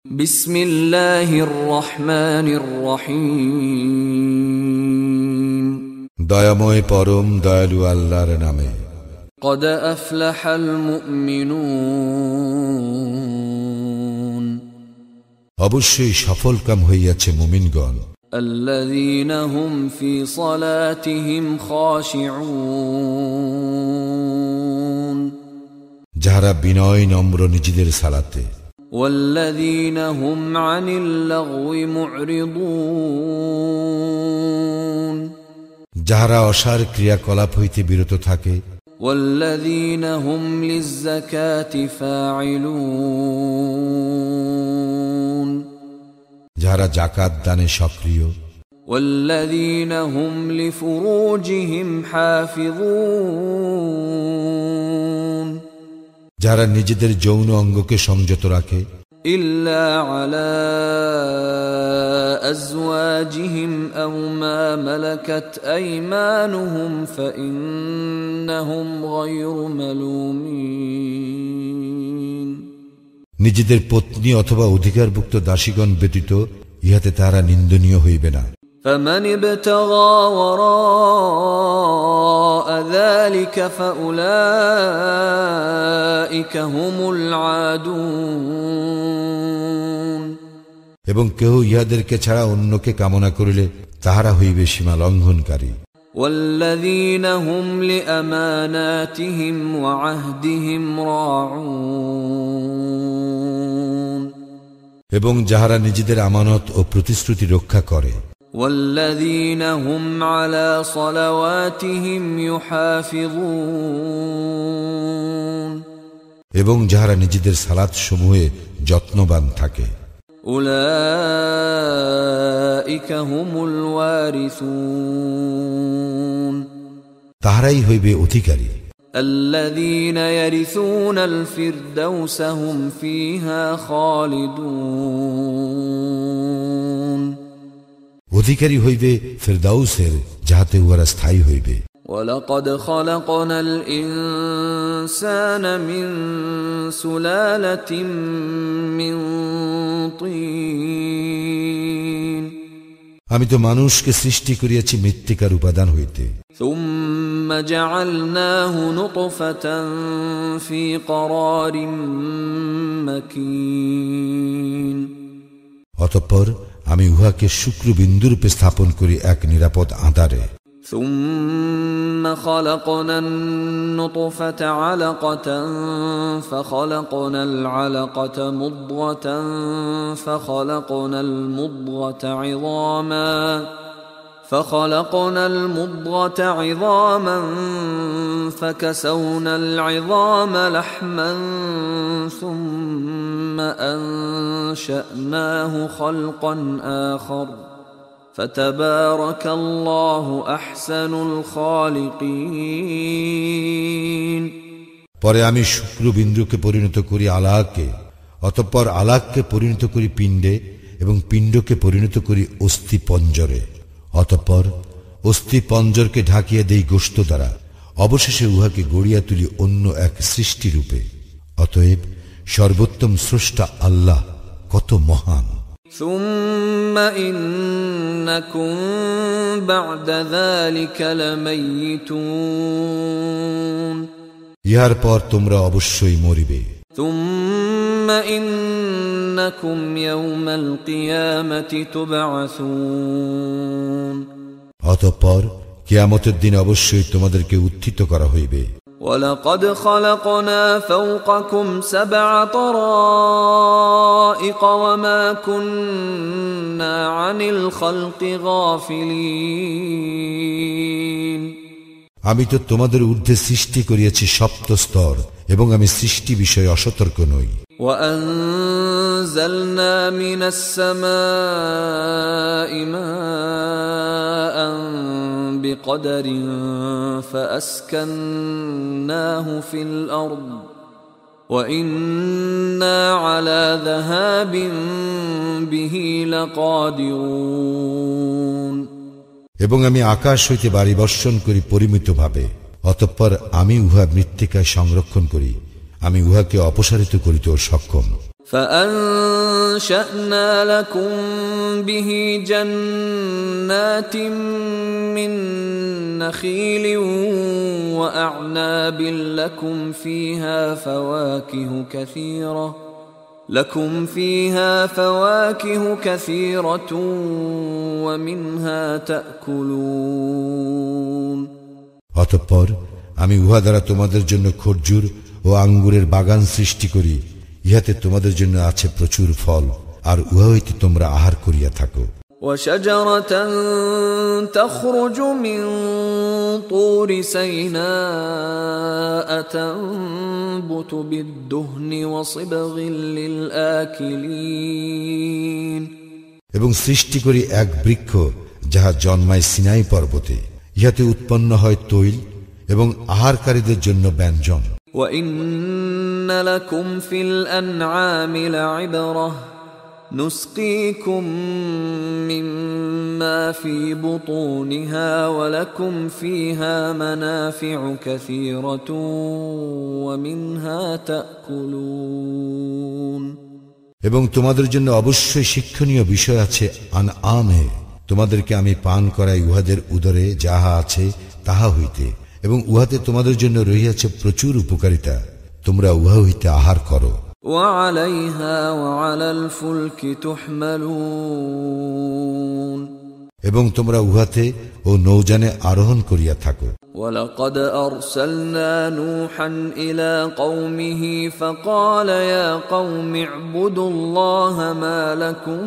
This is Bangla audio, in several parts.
বিসমিল্লাহির রহমানির রহিম। দয়াময় পরম দয়ালু আল্লাহর নামে। قد أفلح المؤمنون অবশ্যই সফলকাম হইয়াছে মুমিনগণ। الذين هم في صلاتهم خاشعون যাহারা বিনয় নম্র নিজেদের সালাতে। والذين هم عن اللغو معرضون যাহারা অসার ক্রিয়াকলাপ হইতে বিরত থাকে। والذين هم للزكاة فاعلون যাহারা যাকাত দানে সক্রিয়। والذين هم لفروجهم حافظون যাহারা নিজেদের যৌন অঙ্গকে সংযত রাখে। إلا على أزواجهم أو ما ملكت أيمانهم فإنهم غير ملومين নিজেদের পত্নী অথবা অধিকারভুক্ত দাসীগণ ব্যতীত ইহাতে তাহারা নিন্দনীয় হইবে না। فمن ابتغى وراء ذلك فأولئك هم العادون এবং কেহ ইহাদেরকে ছাড়া অন্যকে কামনা করিলে তাহারা হইবে সীমা লঙ্ঘনকারী। والذين هم لأماناتهم وعهدهم راعون এবং যাহারা নিজেদের আমানত ও প্রতিশ্রুতি রক্ষা করে। والذين هم على صلواتهم يحافظون এবং যাহারা নিজেদের সালাত সমূহে যত্নবান থাকে। أولئك هم الوارثون তাহারাই হইবে অধিকারী। الذين يرثون الفردوس هم فيها خالدون অধিকারী হইবে ফিরদাউসের, যাহাতে উহারা স্থায়ী হইবে। ولقد خلقنا الإنسان من سلالة من طين আমি তো মানুষকে সৃষ্টি করিয়াছি মৃত্তিকার উপাদান হইতে। ثم جعلناه نطفة في قرار مكين অতঃপর আমি উহাকে শুক্রবিন্দুরূপে স্থাপন করি এক নিরাপদ আঁধারে। ثم خلقنا النطفة علقة فخلقنا العلقة مضغة فخلقنا المضغة عظاما فكسونا العظام لحما ثم أنشأناه خلقا آخر فتبارك الله أحسن الخالقين পরে আমি শুক্রবিন্দুকে পরিণত করি আলাকে, অতঃপর আলাককে পরিণত করি পিণ্ডে এবং পিণ্ডকে পরিণত করি অস্থি পঞ্জরে, অতঃপর অস্থি পঞ্জরকে ঢাকিয়া দেই গোশত দ্বারা, অবশেষে উহাকে গড়িয়া তুলি অন্য এক সৃষ্টিরূপে। অতএব সর্বোত্তম স্রষ্টা আল্লাহ কত মহান। ثم إنكم بعد ذلك لميتون ইহার পর তোমরা অবশ্যই মরিবে। ثم إنكم يوم القيامة تبعثون অতঃপর কিয়ামতের দিন অবশ্যই তোমাদেরকে উত্থিত করা হইবে। ولقد خلقنا فوقكم 7 طرائق وما كنا عن الخلق غافلين আমি তো তোমাদের ঊর্ধ্বে সৃষ্টি করিয়াছি সপ্ত স্তর এবং আমি সৃষ্টি বিষয়ে অসতর্ক নই। وأنزلنا من السماء ماء بقدر فأسكناه في الأرض وإنا على ذهاب به لقادرون এবং আমি আকাশ হইতে বাড়ি বর্ষণ করি পরিমিতভাবে, অতঃপর আমি উহা মৃত্তিকায় সংরক্ষণ করি, আমি উহাকে অপসারিত করিতেও সক্ষম। فأنشأنا لكم به جنات من نخيل وأعناب لكم فيها فواكه كثيرة ومنها تأكلون অতঃপর আমি উহা দ্বারা তোমাদের জন্য খরজুর ও আঙ্গুরের বাগান সৃষ্টি করি, ইহাতে তোমাদের জন্য আছে প্রচুর ফল, আর উহা হইতে তোমরা আহার করিয়া থাকো। وشجرة تخرج من طور سيناء تنبت بالدهن وصبغ للآكلين এবং সৃষ্টি করি এক বৃক্ষ যাহা জন্মায় সিনাই পর্বতে, ইহাতে উৎপন্ন হয় তৈল এবং আহারকারীদের জন্য ব্যঞ্জন। وَإِنَّ لَكُمْ فِي الْأَنْعَامِ لَعِبْرَةً نُسْقِيكُم مِّمَّا فِي بُطُونِهَا وَلَكُمْ فِيهَا مَنَافِعُ كَثِيرَةٌ وَمِنْهَا تَأْكُلُونَ এবং তোমাদের জন্য অবশ্যই শিক্ষণীয় বিষয় আছে আনআমে। তোমাদেরকে আমি পান করাই উহাদের উদরে যাহা আছে তাহা হইতে, এবং উহাতে তোমাদের জন্য রহিয়াছে প্রচুর উপকারিতা, তোমরা উহা হইতে আহার করো। وَعَلَيْهَا وَعَلَى الْفُلْكِ تُحْمَلُونَ এবং তোমরা উহাতে ও নৌযানে আরোহণ করিয়া থাকো। وَلَقَدْ أَرْسَلْنَا نُوحًا إِلَى قَوْمِهِ فَقَالَ يَا قَوْمِ اعْبُدُوا اللَّهَ مَا لَكُمْ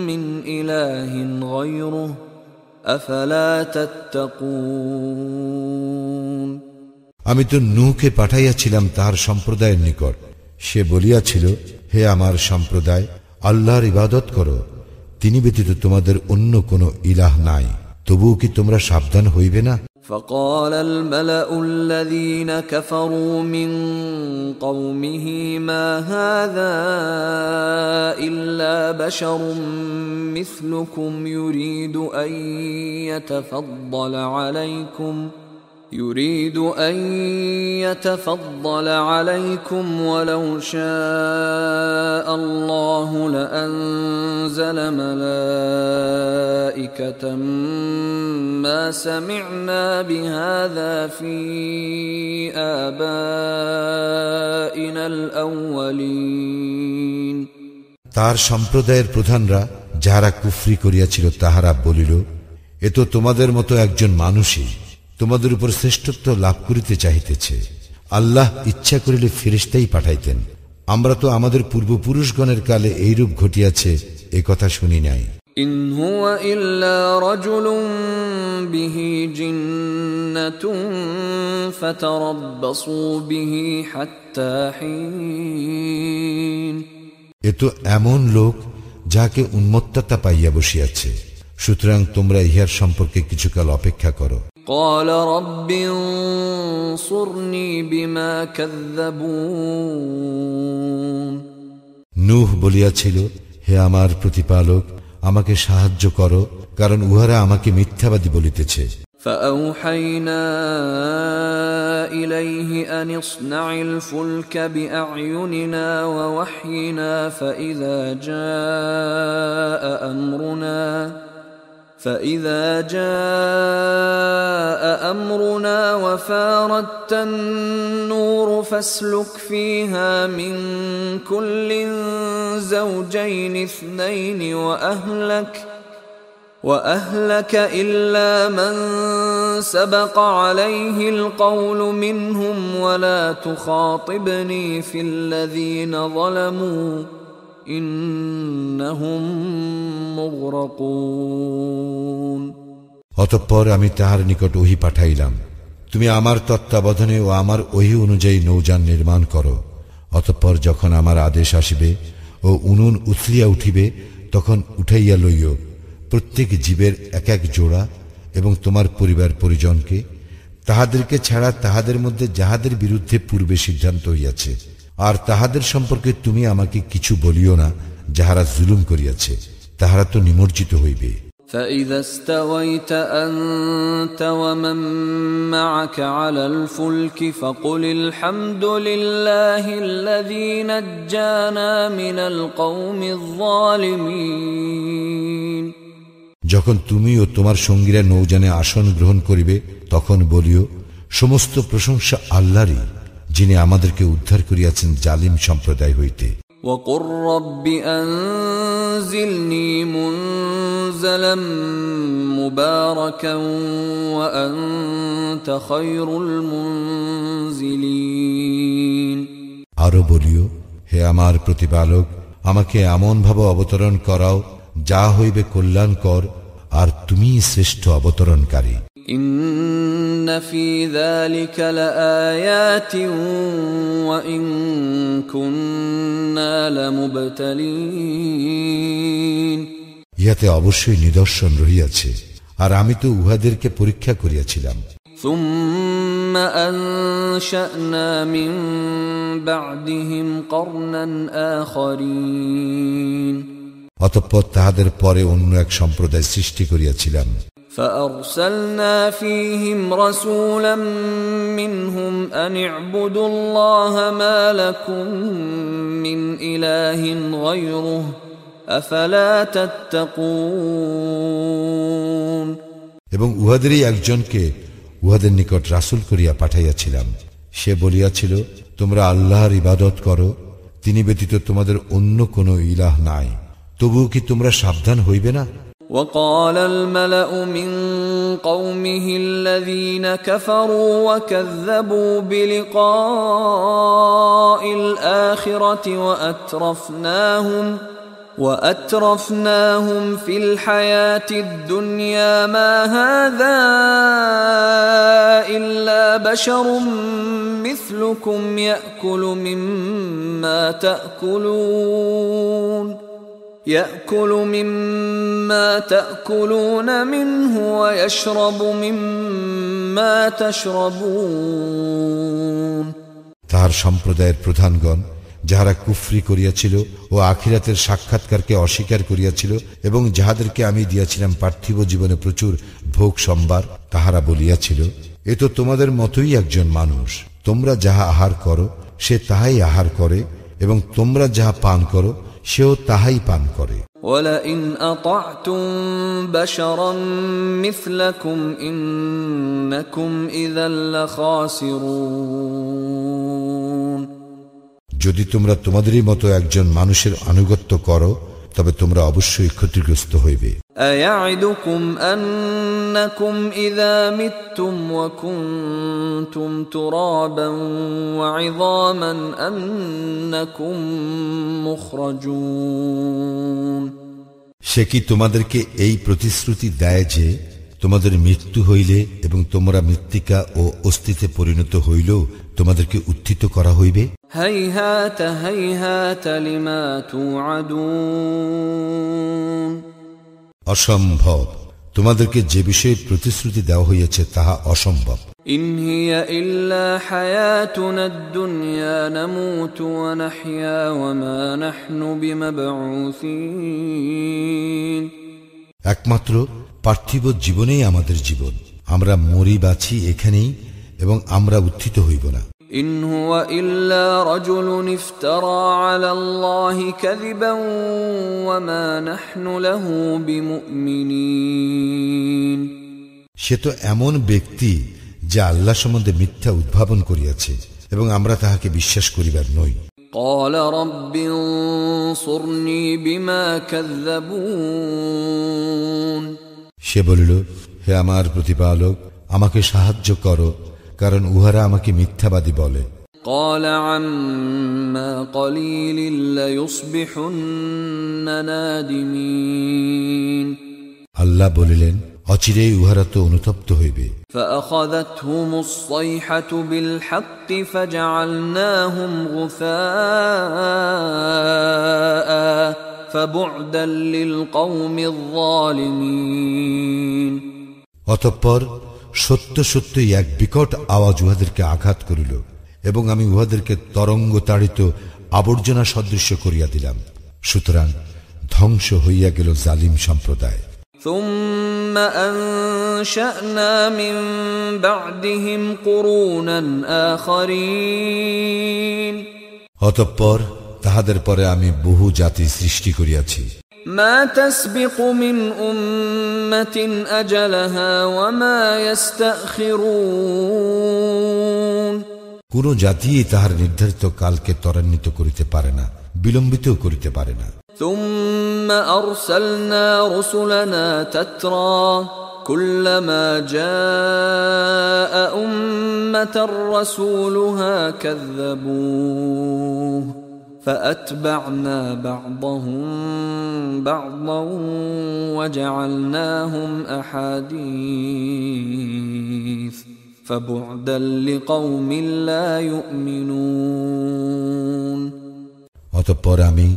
مِنْ إِلَٰهٍ غَيْرُهُ أَفَلَا تَتَّقُونَ আমি তো নূহকে পাঠাইয়াছিলাম তাহার সম্প্রদায়ের নিকট, সে বলিয়াছিল, হে আমার সম্প্রদায়, আল্লাহর ইবাদত করো, তিনি ব্যতীত তোমাদের অন্য কোনো ইলাহ নাই, তবুও কি তোমরা সাবধান হইবে না? فقال الملأ الذين كفروا من قومه ما هذا إلا بشر مثلكم يريد أن يتفضل عليكم ولو شاء الله لأنزل ملائكة ما سمعنا بهذا في آبائنا الأولين তার সম্প্রদায়ের প্রধানরা যাহারা কুফরি করিয়াছিল তাহারা বলিল, এ তো তোমাদের মতো একজন মানুষই তোমাদের উপর শ্রেষ্ঠত্ব লাভ করিতে চাহিতেছে। আল্লাহ ইচ্ছা করিলে ফেরেশতাই পাঠাইতেন, আমরা তো আমাদের পূর্বপুরুষগণের কালে এইরূপ ঘটিয়াছে এ কথা শুনি নাই। ইন হুয়া ইল্লা রাজুলুন বিহি জিন্নাতুন ফাতারাব্বাসু বিহি হাত্তা হিন এ তো এমন লোক যাকে উন্মত্ততা পাইয়া বসিয়াছে, সুতরাং তোমরা ইহার সম্পর্কে কিছুকাল অপেক্ষা করো। قال رب انصرني بما كذبون নূহ বলিয়াছিল, হে আমার প্রতিপালক, আমাকে সাহায্য করো, কারণ উহারা আমাকে মিথ্যাবাদী বলিতেছে। فأوحينا إليه أن اصنع الفلك بأعيننا ووحينا فإذا جاء أمرنا وفاردت النور فاسلك فيها من كل زوجين اثنين وأهلك إلا من سبق عليه القول منهم ولا تخاطبني في الذين ظلموا إنهم مغرقون অতঃপর আমি তাহার নিকট ওহী পাঠাইলাম, তুমি আমার তত্ত্বাবধানে ও আমার ওহী অনুযায়ী নৌযান নির্মাণ করো। অতঃপর যখন আমার আদেশ আসিবে ও উনুন উথলিয়া উঠিবে, তখন উঠাইয়া লইও প্রত্যেক জীবের এক এক জোড়া এবং তোমার পরিবার পরিজনকে, তাহাদেরকে ছাড়া তাহাদের মধ্যে যাহাদের বিরুদ্ধে পূর্বে সিদ্ধান্ত হইয়াছে, আর তাহাদের সম্পর্কে তুমি আমাকে কিছু বলিও না যাহারা জুলুম করিয়াছে, তাহারা তো নিমজ্জিত হইবে। فإذا استويت أنت ومن معك على الفلك فقل الحمد لله الذي نجانا من القوم الظالمين যখন তুমি ও তোমার সঙ্গীরা নৌযানে আসন গ্রহণ করিবে তখন বলিও সমস্ত প্রশংসা আল্লাহরই, যিনি আমাদেরকে উদ্ধার করিয়াছেন জালিম সম্প্রদায় হইতে। وقل رب أنزلني منزلا مباركا وأنت خير المنزلين আরো বলিও, হে আমার প্রতিপালক, আমাকে এমন ভাবে অবতরণ করাও যা হইবে কল্যাণকর, আর তুমি শ্রেষ্ঠ অবতরণকারী। إن في ذلك لآيات وإن كنا لمبتلين ইহাতে অবশ্যই নিদর্শন রহিয়াছে, আর আমি তো উহাদেরকে পরীক্ষা করিয়াছিলাম। ثم أنشأنا من بعدهم قرنا آخرين অতঃপর তাহাদের পরে অন্য এক সম্প্রদায় সৃষ্টি করিয়াছিলাম। فأرسلنا فيهم رسولا منهم أن اعبدوا الله ما لكم من إله غيره أفلا تتقون এবং উহাদেরই একজনকে উহাদের নিকট রাসূল করিয়া পাঠাইয়াছিলাম। সে বলিয়াছিল, তোমরা আল্লাহর ইবাদত করো, তিনি ব্যতীত তোমাদের অন্য কোনো ইলাহ নাই, তবুও কি তোমরা সাবধান হইবে না? وقال الملأ من قومه الذين كفروا وكذبوا بلقاء الآخرة وأترفناهم في الحياة الدنيا ما هذا إلا بشر مثلكم يأكل مما تأكلون منه ويشرب مما تشربون তাহার সম্প্রদায়ের প্রধানগণ, যাহারা কুফরি করিয়াছিল ও আখিরাতের সাক্ষাৎকারকে অস্বীকার করিয়াছিল এবং যাহাদেরকে আমি দিয়াছিলাম পার্থিব জীবনে প্রচুর ভোগ সম্ভার, তাহারা বলিয়াছিল, এ তো তোমাদের মতোই একজন মানুষ। তোমরা যাহা আহার করো সে তাহাই আহার করে, এবং তোমরা যাহা পান করো সেও তাহাই পান করে। وَلَئِنْ أَطَعْتُمْ بَشَرًا مِثْلَكُمْ إِنَّكُمْ إِذًا لَخَاسِرُونَ যদি তোমরা তোমাদেরই মতো একজন মানুষের আনুগত্য করো তবে তোমরা অবশ্যই ক্ষতিগ্রস্ত হইবে। أَيَعِدُكُمْ أَنَّكُمْ إِذَا مِتُّمْ وَكُنْتُمْ تُرَابًا وَعِظَامًا أَنَّكُمْ مُخْرَجُونَ সে কি তোমাদেরকে এই প্রতিশ্রুতি দেয় যে তোমাদের মৃত্যু হইলে এবং তোমরা মৃত্তিকা ও অস্থিতে পরিণত হইলেও তোমাদেরকে উত্থিত করা হইবে? هَيْهَاتَ هَيْهَاتَ لِمَا تُوعَدُونَ অসম্ভব, তোমাদেরকে যে বিষয়ে প্রতিশ্রুতি দেওয়া হইয়াছে তাহা অসম্ভব। إِنْ هِيَ إِلَّا حَيَاتُنَا الدُّنْيَا نَمُوتُ وَنَحْيَا وَمَا نَحْنُ بِمَبْعُوثِينَ একমাত্র পার্থিব জীবনেই আমাদের জীবন, আমরা মরি বাঁচি এখানেই এবং আমরা উত্থিত হইব না। إِنْ هُوَ إِلَّا رَجُلٌ افْتَرَى عَلَى اللَّهِ كَذِبًا وَمَا نَحْنُ لَهُ بِمُؤْمِنِينَ সে তো এমন ব্যক্তি যে আল্লাহ সম্বন্ধে মিথ্যা উদ্ভাবন করিয়াছে এবং আমরা তাহাকে বিশ্বাস করিবার নই। قَالَ رَبِّ انصُرْنِي بِمَا كَذَّبُونَ সে বলিল, হে আমার প্রতিপালক, আমাকে সাহায্য করো, কারণ উহারা আমাকে মিথ্যাবাদী বলে। قَالَ عَمَّا قَلِيلٍ لَيُصْبِحُنَّ نَادِمِينَ আল্লাহ বলিলেন, অচিরেই উহারা তো অনুতপ্ত হইবে। فأخذتهم الصيحة بالحق فجعلناهم غثاء فبعدا للقوم الظالمين অতঃপর সত্য সত্যই এক বিকট আওয়াজ উহাদেরকে আঘাত করিল এবং আমি উহাদেরকে তরঙ্গ তাড়িত আবর্জনা সদৃশ্য করিয়া দিলাম। সুতরাং ধ্বংস হইয়া গেল জালিম সম্প্রদায়। ثم أنشأنا من بعدهم قرونا آخرين অতঃপর তাহাদের পরে আমি বহু জাতি সৃষ্টি করিয়াছি। ما تسبق من أمة أجلها وما يستأخرون কোন জাতি তাহার নির্ধারিত কালকে ত্বরান্বিত করিতে পারে না, বিলম্বিত করিতে পারে না। ثم أرسلنا رسلنا تترى كلما جاء أمة رسولها كذبوه فأتبعنا بعضهم بعضا وجعلناهم أحاديث فبعدا لقوم لا يؤمنون অতঃপর আমি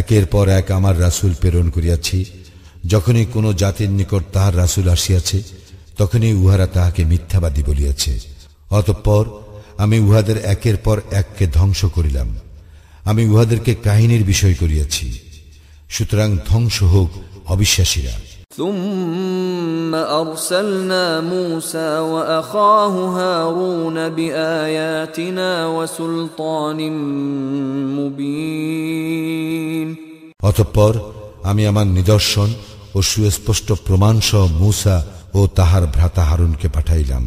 একের পর এক আমার রাসূল প্রেরণ করিয়াছি। যখনই কোন জাতির নিকট তাহার রাসূল আসিয়াছে, তখনই উহারা তাহাকে মিথ্যাবাদী বলিয়াছে। অতঃপর আমি উহাদের একের পর এককে ধ্বংস করিলাম। আমি উহাদেরকে কাহিনীর বিষয় করিয়াছি। সুতরাং ধ্বংস হোক অবিশ্বাসীরা। ثم أرسلنا موسى وأخاه هارون بآياتنا وسلطان مبين অতঃপর আমি আমার নিদর্শন ও সুস্পষ্ট প্রমাণসহ মূসা ও তাহার ভ্রাতা হারুনকে পাঠাইলাম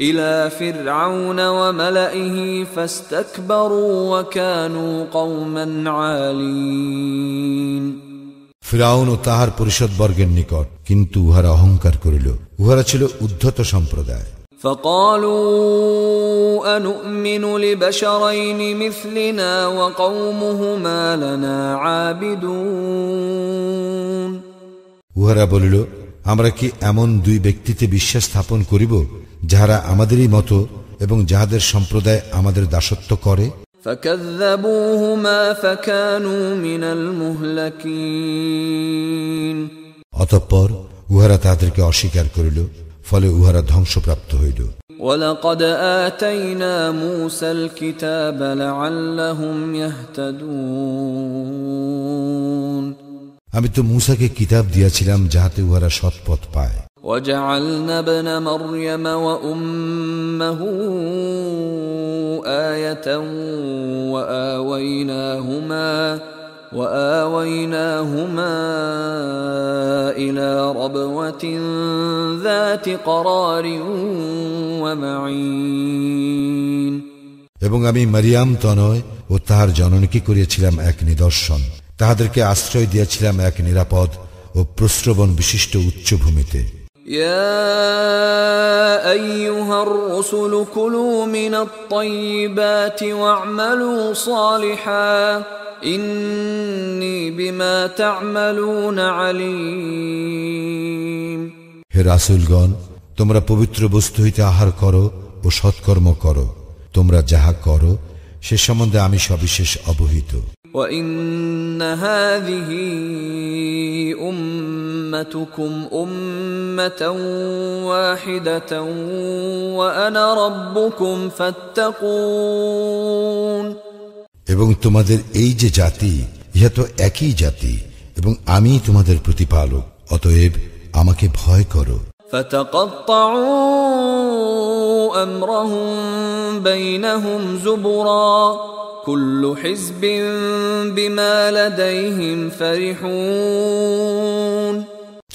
إلى فرعون وملئه فاستكبروا وكانوا قوما عالين ফিরাউন ও তাহার পরিষদবর্গের নিকট, কিন্তু উহারা অহংকার করিল। উহারা ছিল উদ্ধত সম্প্রদায়। فقالوا أنؤمن لبشرين مثلنا وقومهما لنا عابدون উহারা বলিল, আমরা কি এমন দুই ব্যক্তিতে বিশ্বাস স্থাপন করিব যাহারা আমাদেরই মতো এবং যাহাদের সম্প্রদায় আমাদের দাসত্ব করে? فكذبوهما فكانوا من المهلكين অতঃপর উহারা তাহাদেরকে অস্বীকার করিল, ফলে উহারা ধ্বংসপ্রাপ্ত হইল। ولقد آتينا موسى الكتاب لعلهم يهتدون আমি তো মূসাকে কিতাব দিয়াছিলাম যাহাতে উহারা সৎপথ পায়। وجعلنا ابن مريم وأمه آية وآويناهما إلى ربوة ذات قرار ومعين এবং আমি মারিয়াম তনয় ও তাহার জননীকে করিয়াছিলাম এক নিদর্শন। তাহাদেরকে আশ্রয় দিয়াছিলাম এক নিরাপদ ও প্রস্রবণ বিশিষ্ট উচ্চভূমিতে। يا أيها الرسل كلوا من الطيبات واعملوا صالحا إني بما تعملون عليم হে রাসূলগণ, তোমরা পবিত্র বস্তু হইতে আহার করো ও সৎকর্ম করো। তোমরা যাহা করো সে সম্বন্ধে আমি সবিশেষ অবহিত। وإن هذه أمتكم أمة واحدة وأنا ربكم فاتقون এবং তোমাদের এই যে জাতি, ইহা তো একই জাতি এবং আমি তোমাদের প্রতিপালক, অতএব আমাকে ভয় করো। فتقطعوا أمرهم بينهم زبرا كل حزب بما لديهم فرحون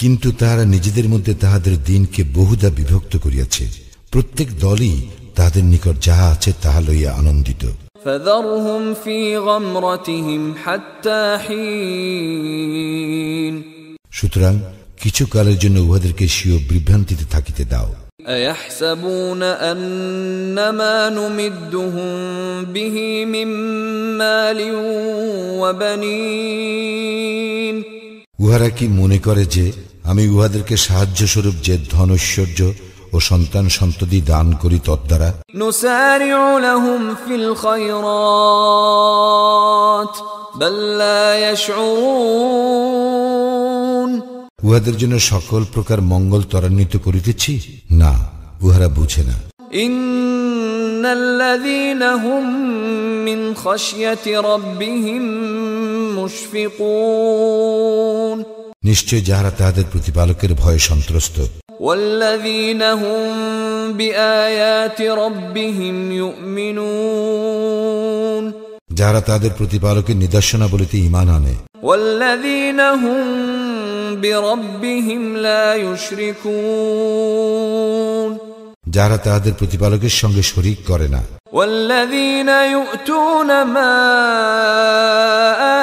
কিন্তু তাহারা নিজেদের মধ্যে তাহাদের দিনকে বহুদা বিভক্ত করিয়াছে। প্রত্যেক দলই তাহাদের নিকট যাহা আছে তাহা লইয়া আনন্দিত। فذرهم في غمرتهم حتى حين সুতরাং কিছু কালের জন্য উহাদেরকে স্বীয় বিভ্রান্তিতে থাকিতে দাও। أيحسبون أنما نمدهم به من مال وبنين উহারা কি মনে করে যে আমি উহাদেরকে সাহায্য স্বরূপ যে ধন ঐশ্বর্য ও সন্তান সন্ততি দান করি তদ্বারা نسارع لهم في الخيرات بل لا يشعرون উহাদের জন্য সকল প্রকার মঙ্গল ত্বরান্বিত করিতেছি? না, উহারা বুঝে না। إن الذين هم من خشية ربهم مشفقون নিশ্চয় যাহারা তাহাদের প্রতিপালকের ভয়ে সন্ত্রস্ত, والذين هم بآيات ربهم يؤمنون, যাহারা তাদের প্রতিপালকের নিদর্শনাবলীতে ঈমান আনে, والذين هم بربهم لا يشركون, যাহারা তাদের প্রতিপালকের সঙ্গে শরীক করে না, والذين يؤتون ما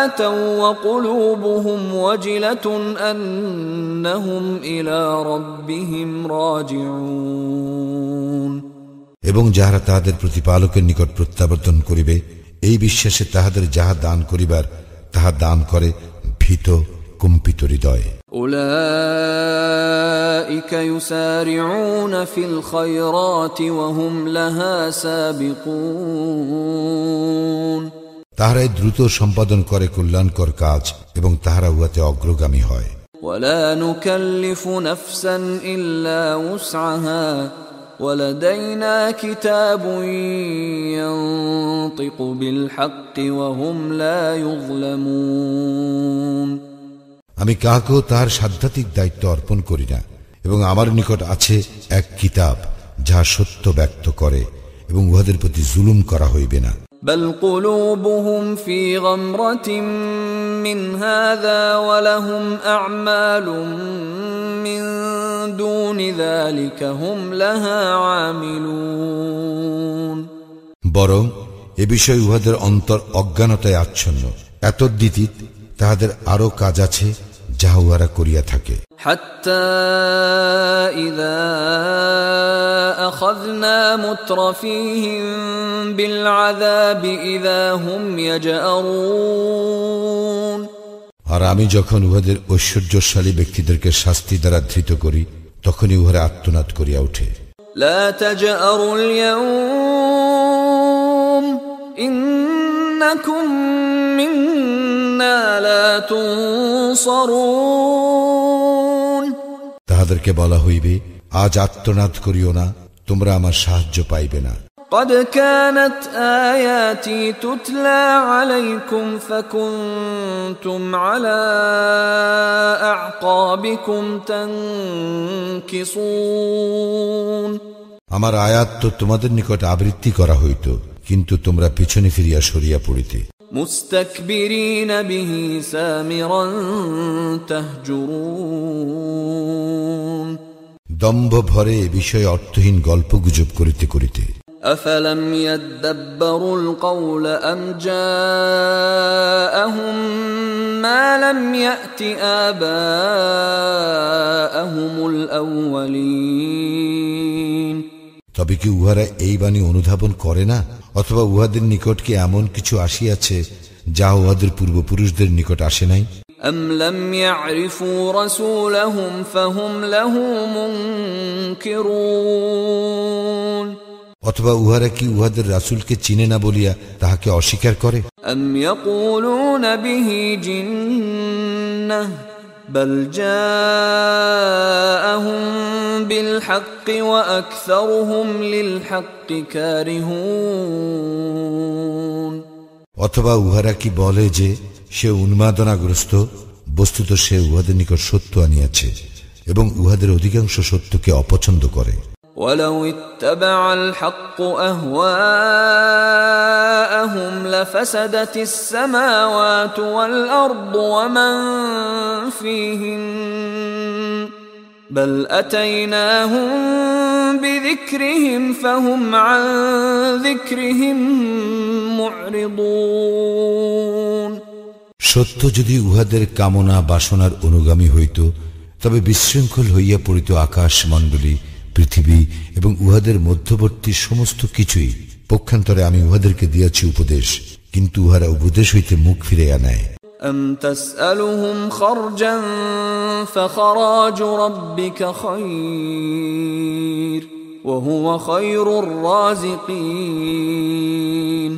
آتوا وقلوبهم وجلة أنهم إلى ربهم راجعون, এবং যাহারা তাহাদের প্রতিপালকের নিকট প্রত্যাবর্তন করিবে এই বিশ্বাসে তাহাদের যাহা দান করিবার তাহা দান করে ভীত কম্পিত হৃদয়ে। أولئك يسارعون في الخيرات وهم لها سابقون, তাহারাই দ্রুত সম্পাদন করে কল্যাণকর কাজ এবং তাহারা উহাতে অগ্রগামী হয়। ولا نكلف نفسا إلا وسعها ولدينا كتاب ينطق بالحق وهم لا يظلمون, আমি কাহাকেও তাহার সাধ্যাত্মিক দায়িত্ব অর্পণ করি না এবং আমার নিকট আছে এক কিতাব যাহা সত্য ব্যক্ত করে এবং উহাদের প্রতি জুলুম করা হইবে না। بل قلوبهم في غمرة من هذا ولهم أعمال من دون ذلك هم لها عاملون, বরং এ বিষয়ে উহাদের অন্তর অজ্ঞানতায় আচ্ছন্ন, এতদ্ব্যতীত তাহাদের আরো কাজ আছে যাহা উহারা করিয়া থাকে। حتى إذا أخذنا مترفيهم بالعذاب إذا هم يجأرون, আর আমি যখন উহাদের ঐশ্বর্যশালী ব্যক্তিদেরকে শাস্তি দ্বারা ধৃত করি তখনই উহারা আত্মনাদ করিয়া ওঠে। لا تجأروا اليوم إنكم منا لا تنصرون, তাহাদেরকে বলা হইবে, আজ আত্মনাদ করিও না, তোমরা আমার সাহায্য পাইবে না। قد كانت آياتي تتلى عليكم فكنتم على أعقابكم تنكصون, আমার আয়াত তো তোমাদের নিকট আবৃত্তি করা হইত, কিন্তু তোমরা পিছনে ফিরিয়া সরিয়া পড়িতে। مستكبرين به سامرا تهجرون, দম্ভ ভরে এ বিষয়ে অর্থহীন গল্প গুজব করিতে করিতে। أفلم يدبروا القول أم جاءهم ما لم يأت آباءهم الأولين, তবে কি উহারা এই বাণী অনুধাবন করে না, অথবা উহাদের নিকট কি এমন কিছু আসিয়াছে যা উহাদের পূর্বপুরুষদের নিকট আসে নাই? أم لم يعرفوا رسولهم فهم له منكرون, অথবা উহারা কি উহাদের রাসূলকে চিনে না বলিয়া তাহাকে অস্বীকার করে? أم يقولون به جنة بل جاءهم بالحق وأكثرهم للحق كارهون, অথবা উহারা কি বলে যে সে উন্মাদনাগ্রস্ত, বস্তুত সে উহাদের নিকট সত্য আনিয়াছে এবং উহাদের অধিকাংশ সত্যকে অপছন্দ করে। ولو اتبع الحق أهواءهم لفسدت السماوات والأرض ومن فيهن بل أتيناهم بذكرهم فهم عن ذكرهم معرضون, সত্য যদি উহাদের কামনা বাসনার অনুগামী হইত তবে বিশৃঙ্খল হইয়া পড়িত আকাশ মণ্ডলী, পৃথিবী এবং উহাদের মধ্যবর্তী সমস্ত কিছুই। পক্ষান্তরে আমি উহাদেরকে দিয়াছি উপদেশ, কিন্তু উহারা উপদেশ হইতে মুখ ফিরাইয়া নেয়। أم تسألهم خرجا فخراج ربك خير وهو خير الرازقين,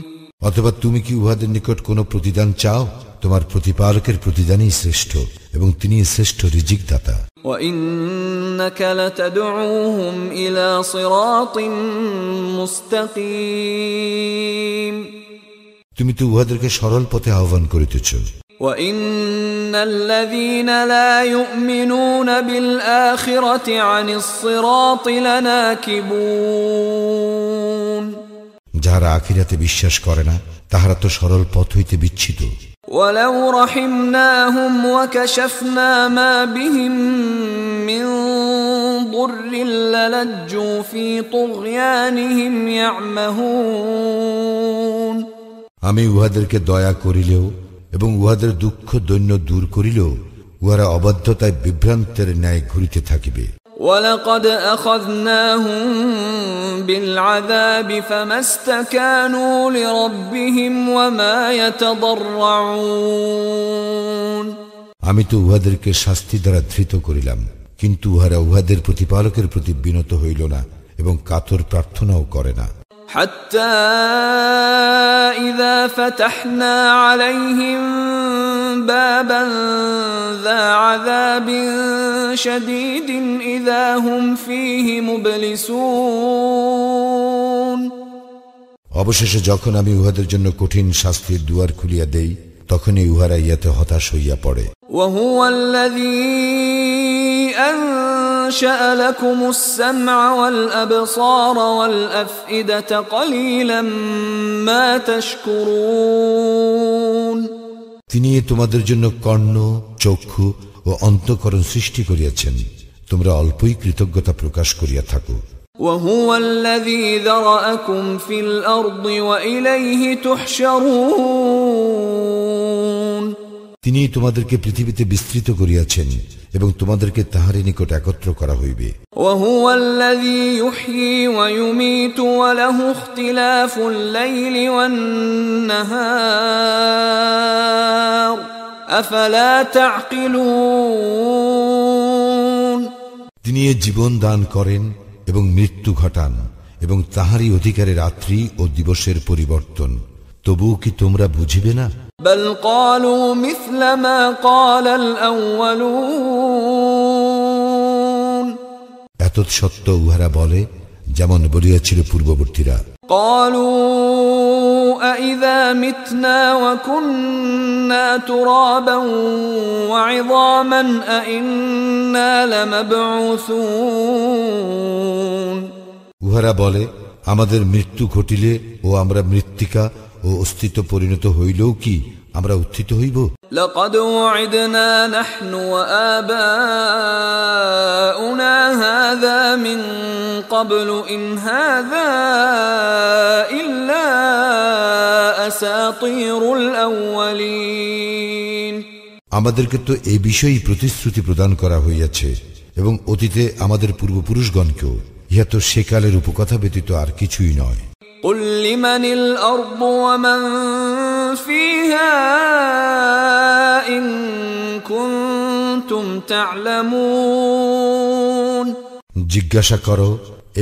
অথবা তুমি কি উহাদের নিকট কোনো প্রতিদান চাও? তোমার প্রতিপালকের প্রতিদানই শ্রেষ্ঠ এবং তিনি শ্রেষ্ঠ রিজিক দাতা। وإنك لتدعوهم إلى صراط مستقيم, তুমি তো উহাদেরকে সরল পথে আহ্বান করিতেছ। وَإِنَّ الَّذِينَ لَا يُؤْمِنُونَ بِالْآخِرَةِ عَنِ الصِّرَاطِ لَنَاكِبُونَ যারা আখিরাতে বিশ্বাস করে না তাহারা তো সরল পথ হইতে বিচ্ছিত। وَلَوْ رَحِمْنَاهُمْ وَكَشَفْنَا مَا بِهِمْ مِنْ ضُرٍّ لَلَجُّوا فِي طُغْيَانِهِمْ يَعْمَهُونَ আমি উহাদেরকে দয়া করিলেও এবং উহাদের দুঃখ দৈন্য দূর করিলেও উহারা অবাধ্যতায় বিভ্রান্তের ন্যায় ঘুরিতে থাকিবে। وَلَقَدْ أَخَذْنَاهُمْ بِالْعَذَابِ فَمَا اسْتَكَانُوا لِرَبِّهِمْ وَمَا يَتَضَرَّعُونَ আমি তো উহাদেরকে শাস্তি দ্বারা ধৃত করিলাম, কিন্তু উহারা উহাদের প্রতিপালকের প্রতি বিনত হইল না এবং কাতর প্রার্থনাও করে না। حتى إذا فتحنا عليهم بابا ذا عذاب شديد إذا هم فيه مبلسون অবশেষে যখন আমি উহাদের জন্য কঠিন শাস্তির দুয়ার খুলিয়া দেই তখনই উহারা ইহাতে হতাশ হইয়া পড়ে। وهو الذي أنشأ لكم السمع والأبصار والأفئدة قليلا ما تشكرون তিনি তোমাদের জন্য কর্ণ, চক্ষু ও অন্তঃকরণ সৃষ্টি করিয়াছেন, তোমরা অল্পই কৃতজ্ঞতা প্রকাশ করিয়া থাকো। وهو الذي ذرأكم في الأرض وإليه تحشرون তিনি তোমাদেরকে পৃথিবীতে বিস্তৃত করিয়াছেন এবং তোমাদেরকে তাহারই নিকট একত্র করা হইবে। وهو الذي يحيي ويميت وله اختلاف الليل والنهار أفلا تعقلون তিনি জীবন দান করেন এবং মৃত্যু ঘটান এবং তাহারই অধিকারে রাত্রি ও দিবসের পরিবর্তন, তবুও কি তোমরা বুঝিবে না? بل قالوا مثل ما قال الأولون এতৎসত্ত্ব উহারা বলে যেমন বলিয়াছিল পূর্ববর্তীরা। قالوا أإذا متنا وكنا ترابا وعظاما أإنا لمبعوثون উহারা বলে আমাদের মৃত্যু ঘটিলে ও আমরা মৃত্তিকা ও অস্তিত্ব পরিণত হইলেও কি আমরা উত্থিত হইব? لقد وعدنا نحن وآباؤنا هذا من قبل إن هذا إلا أساطير الأولين আমাদেরকে তো এই বিষয়েই প্রতিশ্রুতি প্রদান করা হইয়াছে এবং অতীতে আমাদের পূর্বপুরুষগণকেও, ইহা তো সেকালের উপকথা ব্যতীত আর কিছুই নয়। قل لمن الأرض ومن فيها إن كنتم تعلمون জিজ্ঞাসা করো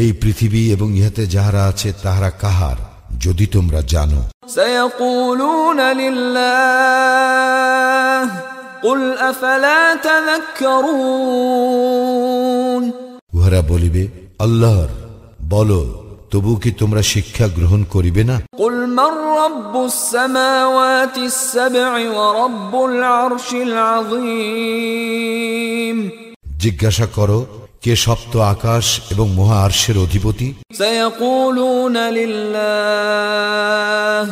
এই পৃথিবী এবং ইহাতে যাহারা আছে তাহারা কাহার, যদি তোমরা জানো। سيقولون لله قل أفلا تذكرون উহারা বলিবে আল্লাহর, বলো তবু কি তোমরা শিক্ষা গ্রহণ করিবে না? قل من رب السماوات السبع ورب العرش العظيم জিজ্ঞাসা করো কে সপ্ত আকাশ এবং মহা আরশের অধিপতি? سيقولون لله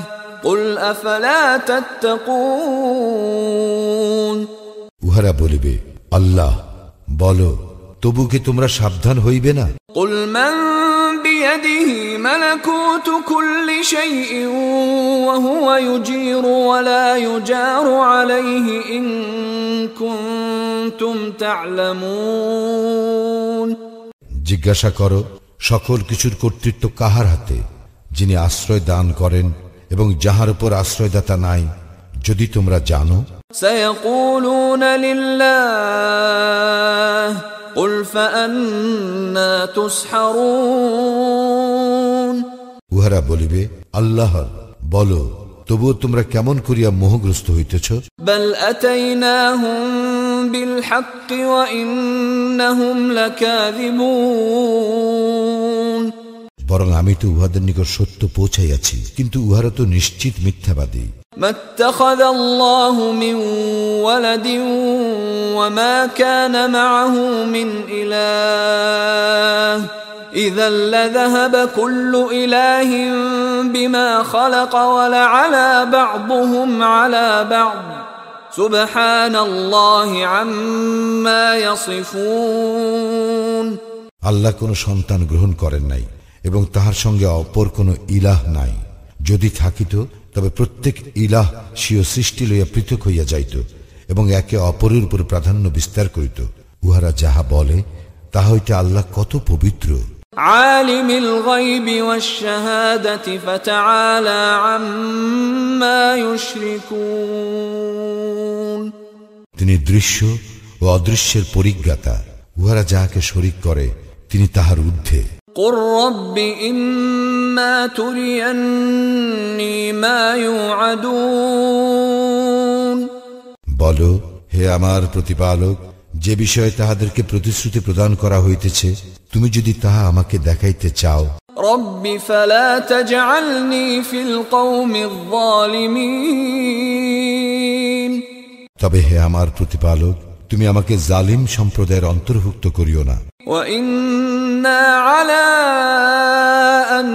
قل أفلا تتقون উহারা বলিবে আল্লাহ, বলো তবু কি তোমরা সাবধান হইবে না? قل من بيده ملكوت كل شيء وهو يجير ولا يجار عليه إن كنتم تعلمون জিজ্ঞাসা করো সকল কিছুর কর্তৃত্ব কাহার হাতে, যিনি আশ্রয় দান করেন এবং যাহার উপর আশ্রয়দাতা নাই, যদি তোমরা জানো। سيقولون لله قل فأنا تسحرون উহারা বলিবে আল্লাহর, বলো তবুও তোমরা কেমন করিয়া মোহগ্রস্ত হইতেছ? بل أتيناهم بالحق وإنهم لكاذبون বরং আমি তো উহাদের নিকট সত্য পৌঁছাইয়াছি, কিন্তু উহারা তো নিশ্চিত মিথ্যাবাদী। ما اتخذ الله من ولد وما كان معه من إله إذا لذهب كل إله بما خلق ولعلى بعضهم على بعض سبحان الله عما يصفون আল্লাহ কোনো সন্তান গ্রহণ করেন নাই এবং তাহার সঙ্গে অপর কোনো ইলাহ নাই। যদি থাকিত তবে প্রত্যেক ইলাহ স্বীয় সৃষ্টি লইয়া পৃথক হইয়া যাইত এবং একে অপরের উপর প্রাধান্য বিস্তার করিত। উহারা যাহা বলে তাহা হইতে আল্লাহ কত পবিত্র। আলিমিল গায়বি ওয়াশ শাহাদাতি ফাতাআলা আম্মা ইউশরিকুন, তিনি দৃশ্য ও অদৃশ্যের পরিজ্ঞাতা। উহারা যাহাকে শরীক করে তিনি তাহার ঊর্ধ্বে। قل رب إما تريني ما يوعدون, বলো, হে আমার প্রতিপালক, যে বিষয়ে তাহাদেরকে প্রতিশ্রুতি প্রদান করা হইতেছে তুমি যদি তাহা আমাকে দেখাইতে চাও। رب فلا تجعلني في القوم الظالمين, তবে হে আমার প্রতিপালক, তুমি আমাকে জালিম সম্প্রদায়ের অন্তর্ভুক্ত করিও না। وإنا على أن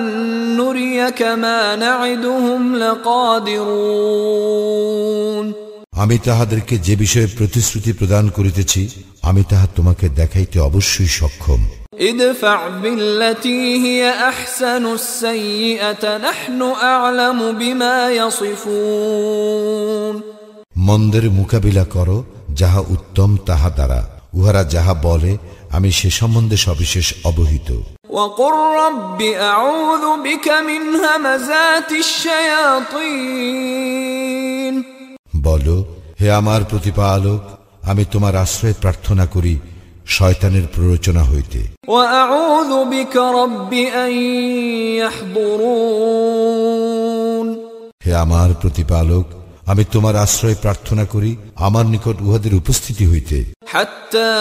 نريك ما نعدهم لقادرون, আমি তাহাদেরকে যে বিষয়ে প্রতিশ্রুতি প্রদান করিতেছি আমি তাহা তোমাকে দেখাইতে অবশ্যই সক্ষম। ادفع بالتي هي أحسن السيئة نحن أعلم بما يصفون, মন্দের মোকাবিলা করো যাহা উত্তম তাহা দ্বারা। উহারা যাহা বলে আমি সে সম্বন্ধে সবিশেষ অবহিত। وقل رب أعوذ بك من همزات الشياطين, বলো, হে আমার প্রতিপালক, আমি তোমার আশ্রয় প্রার্থনা করি শয়তানের প্ররোচনা হইতে। وأعوذ بك رب أن يحضرون, হে আমার প্রতিপালক, আমি তোমার আশ্রয় প্রার্থনা করি আমার নিকট উহাদের উপস্থিতি হইতে। حتى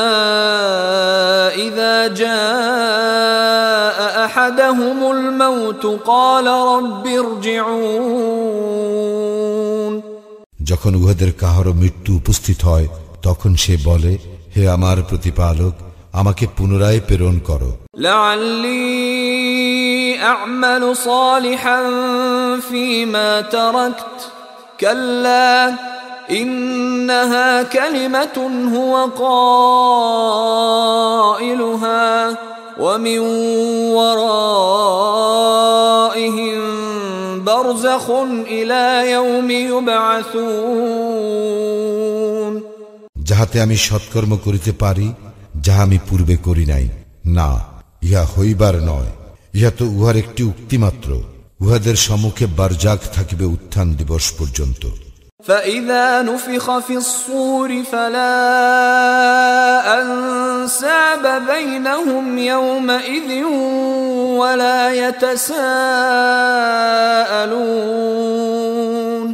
إذا جاء أحدهم الموت قال رب ارجعون, যখন উহাদের কাহারও মৃত্যু উপস্থিত হয় তখন সে বলে, হে আমার প্রতিপালক, আমাকে পুনরায় প্রেরণ করো। لعلي أعمل صالحا فيما تركت كلا إنها كلمة هو قائلها ومن ورائهم برزخ إلى يوم يبعثون, যাহাতে আমি সৎকর্ম করিতে পারি যাহা আমি পূর্বে করি নাই। না, ইহা হইবার নয়, ইহা তো উহার একটি উক্তি মাত্র। উহাদের সম্মুখে বারজাক থাকিবে উত্থান দিবস পর্যন্ত। فإذا نفخ في الصور فلا أنساب بينهم يومئذ ولا يتساءلون,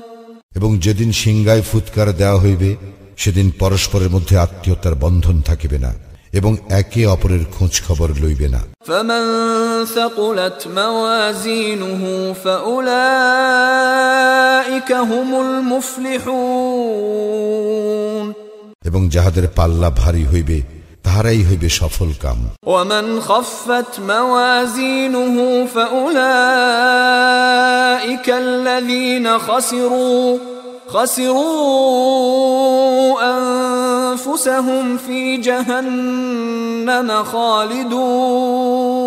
এবং যেদিন সিংগায় ফুৎকার দেওয়া হইবে সেদিন পরস্পরের মধ্যে আত্মীয়তার বন্ধন থাকিবে না এবং একে অপরের খোঁজ খবর লইবে না। فمن ثقلت موازينه فأولئك هم المفلحون, এবং যাহাদের পাল্লা ভারী হইবে তাহারাই হইবে সফল কাম। ومن خفت موازينه فأولئك الذين خسروا أنفسهم في جهنم خالدون,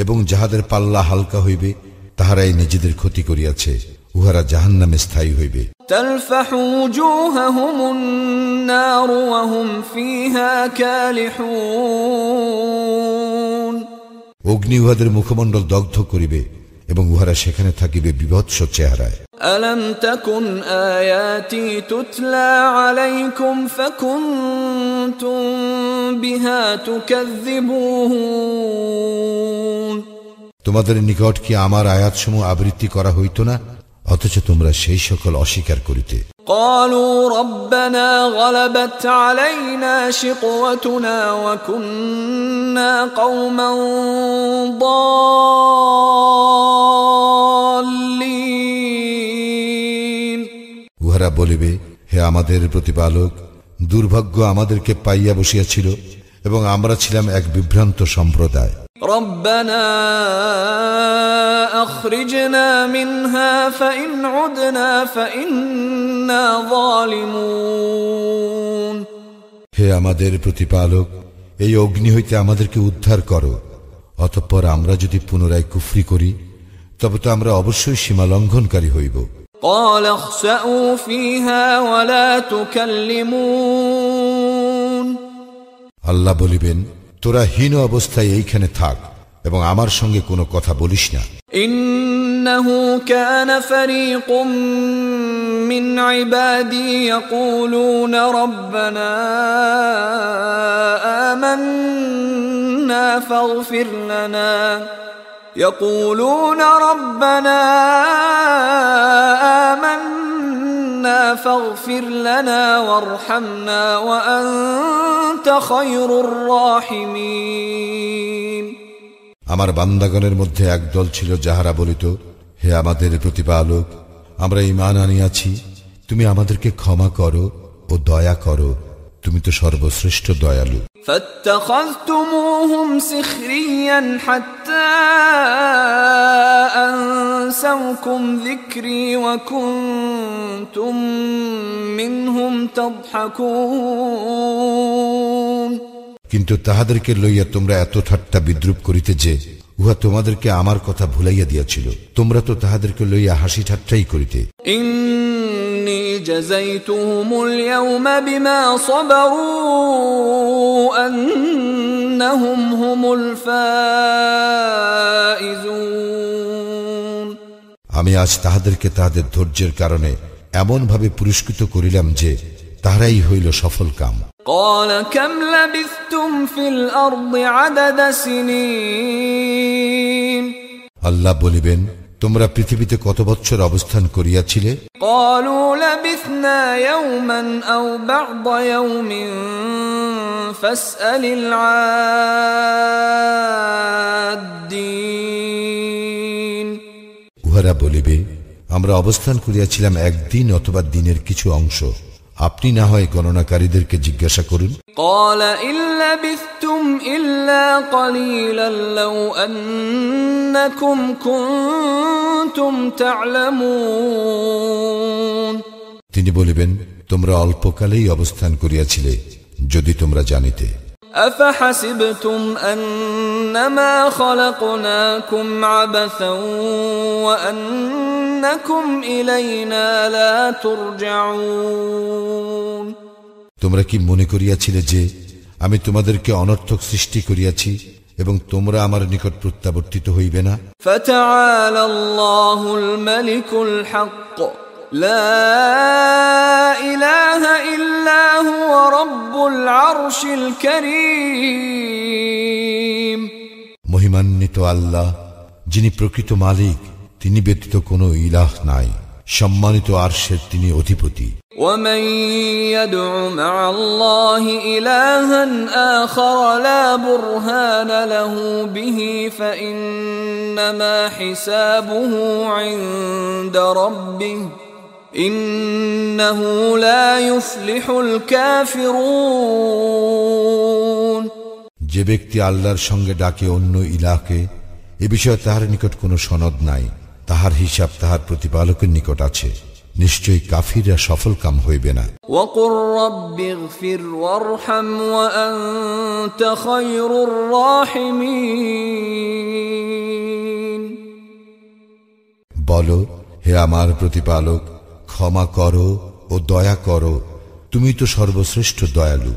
এবং যাহাদের পাল্লা হালকা হইবে তাহারাই নিজেদের ক্ষতি করিয়াছে, উহারা জাহান্নামে স্থায়ী হইবে। تلفح وجوههم النار وهم فيها كالحون, অগ্নি উহাদের মুখমণ্ডল দগ্ধ করিবে এবং উহারা সেখানে থাকিবে বিভৎস চেহারায়। ألم تكن آياتي تتلى عليكم فكنتم بها تكذبون, তোমাদের নিকট কি আমার আয়াতসমূহ আবৃত্তি করা হইত না, অথচ তোমরা সেই সকল অস্বীকার করিতে। قالوا ربنا غلبت علينا شقوتنا وكنا قوما ضالين, উহারা বলিবে, হে আমাদের প্রতিপালক, দুর্ভাগ্য আমাদেরকে পাইয়া বসিয়াছিল এবং আমরা ছিলাম এক বিভ্রান্ত সম্প্রদায়। রব্বানা আখরিজনা মিনহা ফাইন উদনা ফাইন্না যালিমুন। হে আমাদের প্রতিপালক, এই অগ্নি হইতে আমাদেরকে উদ্ধার করো, অতঃপর আমরা যদি পুনরায় কুফরি করি তবে তো আমরা অবশ্যই সীমা লঙ্ঘনকারী হইব। قال اخسأوا فيها ولا تكلمون। আল্লাহ বলিবেন, তোরা হীন অবস্থায় এইখানে থাক এবং আমার সঙ্গে কোনো কথা বলিস না। إنه كان فريق من عبادي يقولون ربنا آمنا فاغفر لنا يقولون ربنا آمنا فاغفر لنا وارحمنا وأنت خير الراحمين। আমার বান্দাগণের মধ্যে একদল ছিল যাহারা বলিত, হে আমাদের প্রতিপালক, আমরা ঈমান আনিয়াছি, তুমি আমাদেরকে ক্ষমা করো ও দয়া করো, তুমি তো সর্বশ্রেষ্ঠ দয়ালু। فاتخذتموهم سخريا حتى أنسوكم ذكري وكنتم منهم تضحكون। কিন্তু তাহাদেরকে লইয়া তোমরা এত ঠাট্টা বিদ্রুপ করিতে যে উহা তোমাদেরকে আমার কথা ভুলাইয়া দিয়াছিল, তোমরা তো তাহাদেরকে লইয়া হাসি ঠাট্টাই করিতে। ইন্নী জাযাইতুহুমুল ইয়াওমা বিমা সাবারু আন্নাহুম হুমুল ফাইজুন। আমি আজ তাহাদেরকে তাহাদের ধৈর্যের কারণে এমন ভাবে পুরস্কৃত করিলাম যে তাহারাই হইল সফল কাম। قال كم لبثتم في الأرض عدد سنين। আল্লাহ বলিবেন, তোমরা পৃথিবীতে কত বৎসর অবস্থান করিয়াছিলে? قالوا لبثنا يوما أو بعض يوم فاسأل العادين। উহারা বলিবে, আমরা অবস্থান করিয়াছিলাম একদিন অথবা দিনের কিছু অংশ, আপনি না হয় গণনাকারীদেরকে জিজ্ঞাসা করুন। قال إن لبثتم إلا قليلا لو أنكم كنتم تعلمون। তিনি বলিবেন, তোমরা অল্পকালেই অবস্থান করিয়াছিলে যদি তোমরা জানিতে। أفحسبتم أنما خلقناكم عبثا وأنكم إلينا لا ترجعون। তোমরা কি মনে করিয়াছিলে যে আমি তোমাদেরকে অনর্থক সৃষ্টি করিয়াছি এবং তোমরা আমার নিকট প্রত্যাবর্তিত হইবে না? فتعالى الله الملك الحق لا إله إلا هو رب العرش الكريم। মহিমান্বিত আল্লাহ, যিনি প্রকৃত মালিক, তিনি ব্যতীত কোনো ইলাহ নাই, সম্মানিত আরশের তিনি অধিপতি। ومن يدع مع الله إلها آخر لا برهان له به فإنما حسابه عند ربه إنه لا يفلح الكافرون। যে ব্যক্তি আল্লাহর সঙ্গে ডাকে অন্য ইলাহকে, এ বিষয়ে তাহার নিকট কোনো সনদ নাই, তাহার হিসাব তাহার প্রতিপালকের নিকট আছে, নিশ্চয়ই কাফিররা সফল কাম হইবে না। وقل رب اغفر وارحم وأنت خير الراحمين। বলো, হে আমার প্রতিপালক, ক্ষমা করো ও দয়া করো, তুমি তো সর্বশ্রেষ্ঠ দয়ালু।